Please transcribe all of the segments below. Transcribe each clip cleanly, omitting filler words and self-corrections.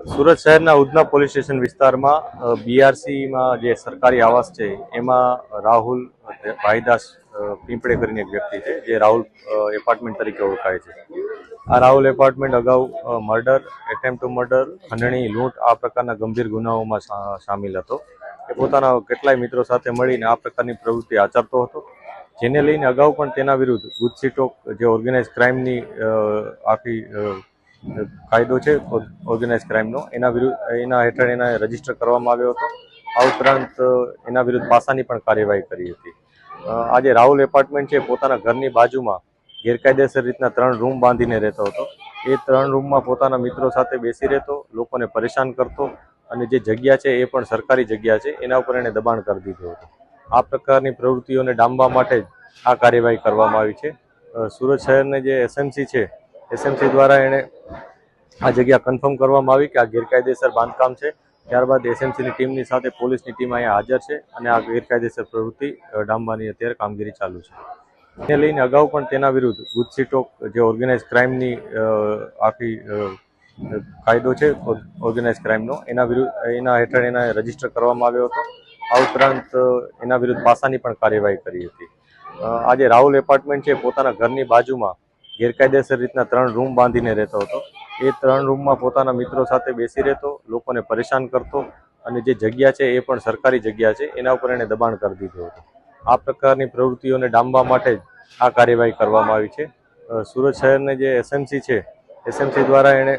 સુરત શહેરના Udhna police station વિસ્તારમાં બીઆરસીમાં જે સરકારી આવાસ છે એમાં રાહુલ ભાઈદાસ પીંપળે કરીને એક વ્યક્તિ છે જે રાહુલ એપાર્ટમેન્ટ તરીકે ઓળખાય છે. આ રાહુલ એપાર્ટમેન્ટ અગાઉ મર્ડર, એટેમ્પ્ટ ટુ મર્ડર, ખંડણી, લૂંટ આ પ્રકારના ગંભીર ગુનાઓમાં સામેલ હતો. એ પોતાના કેટલાય મિત્રો સાથે મળીને આ પ્રકારની પ્રવૃત્તિ આચરતો હતો, જેને લઈને અગાઉ પણ તેના વિરુદ્ધ ગુજસીટોક જે ઓર્ગેનાઇઝ ક્રાઇમની આખી કાયદો છે ઓર્ગેનાઇઝ ક્રાઇમનો, એના હેઠળ એને રજીસ્ટર કરવામાં આવ્યો હતો. આ ઉપરાંત એના વિરુદ્ધ પાસાની પણ કાર્યવાહી કરી હતી. આ જે રાહુલ એપાર્ટમેન્ટ છે પોતાના ઘરની બાજુમાં ગેરકાયદેસર રીતના 3 રૂમ બાંધીને રહેતો હતો. એ 3 રૂમમાં પોતાના મિત્રો સાથે બેસી રહેતો, લોકોને પરેશાન કરતો અને જે જગ્યા છે એ પણ સરકારી જગ્યા છે એના ઉપર એને દબાણ કરી દીધું હતું. આ પ્રકારની પ્રવૃત્તિઓને ડામવા માટે જ આ કાર્યવાહી કરવામાં આવી છે. સુરત શહેરને જે એસએમસી છે, એસએમસી દ્વારા એણે આ જગ્યા કન્ફર્મ કરવામાં આવી કે આ ગેરકાયદેસર બાંધકામ છે. ત્યારબાદ એસએમસીની ટીમની સાથે પોલીસની ટીમ અહીંયા હાજર છે અને આ ગેરકાયદેસર પ્રવૃત્તિ ડામવાની અત્યારે કામગીરી ચાલુ છે. એને લઈને અગાઉ પણ તેના વિરુદ્ધ ગુજસીટોક જે ઓર્ગેનાઇઝ ક્રાઇમની આખી કાયદો છે ઓર્ગેનાઇઝ ક્રાઇમનો, એના હેઠળ એને રજીસ્ટર કરવામાં આવ્યો હતો. આ ઉપરાંત એના વિરુદ્ધ પાસાની પણ કાર્યવાહી કરી હતી. આ જે રાહુલ એપાર્ટમેન્ટ છે પોતાના ઘરની બાજુમાં ગેરકાયદેસર રીતના 3 રૂમ બાંધીને રહેતો હતો. એ 3 રૂમમાં પોતાના મિત્રો સાથે બેસી રહેતો, લોકોને પરેશાન કરતો અને જે જગ્યા છે એ પણ સરકારી જગ્યા છે એના ઉપર એને દબાણ કરી દીધું હતું. આ પ્રકારની પ્રવૃત્તિઓને ડામવા માટે જ આ કાર્યવાહી કરવામાં આવી છે. સુરત શહેરને જે એસએમસી છે, એસએમસી દ્વારા એણે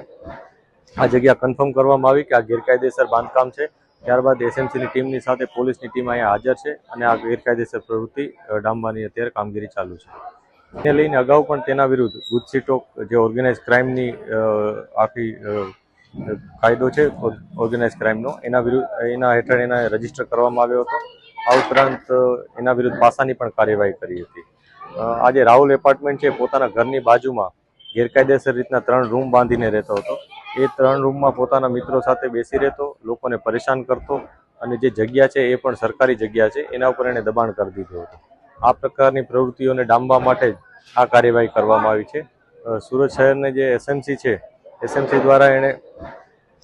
આ જગ્યા કન્ફર્મ કરવામાં આવી કે આ ગેરકાયદેસર બાંધકામ છે. ત્યારબાદ એસએમસીની ટીમની સાથે પોલીસની ટીમ અહીંયા હાજર છે અને આ ગેરકાયદેસર પ્રવૃત્તિ ડામવાની અત્યારે કામગીરી ચાલુ છે. એને લઈને અગાઉ પણ તેના વિરુદ્ધ ગુજસીટોક જે ઓર્ગેનાઇઝ ક્રાઇમની આખી કાયદો છે ઓર્ગેનાઇઝ ક્રાઇમનો, એના હેઠળ એને રજીસ્ટર કરવામાં આવ્યો હતો. આ ઉપરાંત એના વિરુદ્ધ પાસાની પણ કાર્યવાહી કરી હતી. આ જે રાહુલ એપાર્ટમેન્ટ છે પોતાના ઘરની બાજુમાં ગેરકાયદેસર રીતના 3 રૂમ બાંધીને રહેતો હતો. એ 3 રૂમમાં પોતાના મિત્રો સાથે બેસી રહેતો, લોકોને પરેશાન કરતો અને જે જગ્યા છે એ પણ સરકારી જગ્યા છે એના ઉપર એને દબાણ કરી દીધું હતું. આ પ્રકારની પ્રવૃત્તિઓને ડામવા માટે જ આ કાર્યવાહી કરવામાં આવી છે. સુરત શહેરને જે એસએમસી છે, એસએમસી દ્વારા એણે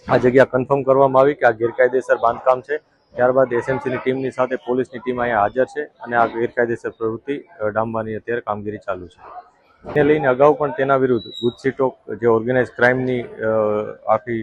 આ જગ્યા કન્ફર્મ કરવામાં આવી કે આ ગેરકાયદેસર બાંધકામ છે. ત્યારબાદ એસએમસીની ટીમની સાથે પોલીસની ટીમ અહીંયા હાજર છે અને આ ગેરકાયદેસર પ્રવૃત્તિ ડામવાની અત્યારે કામગીરી ચાલુ છે. એને લઈને અગાઉ પણ તેના વિરુદ્ધ ગુજસીટોક જે ઓર્ગેનાઇઝ ક્રાઇમની આખી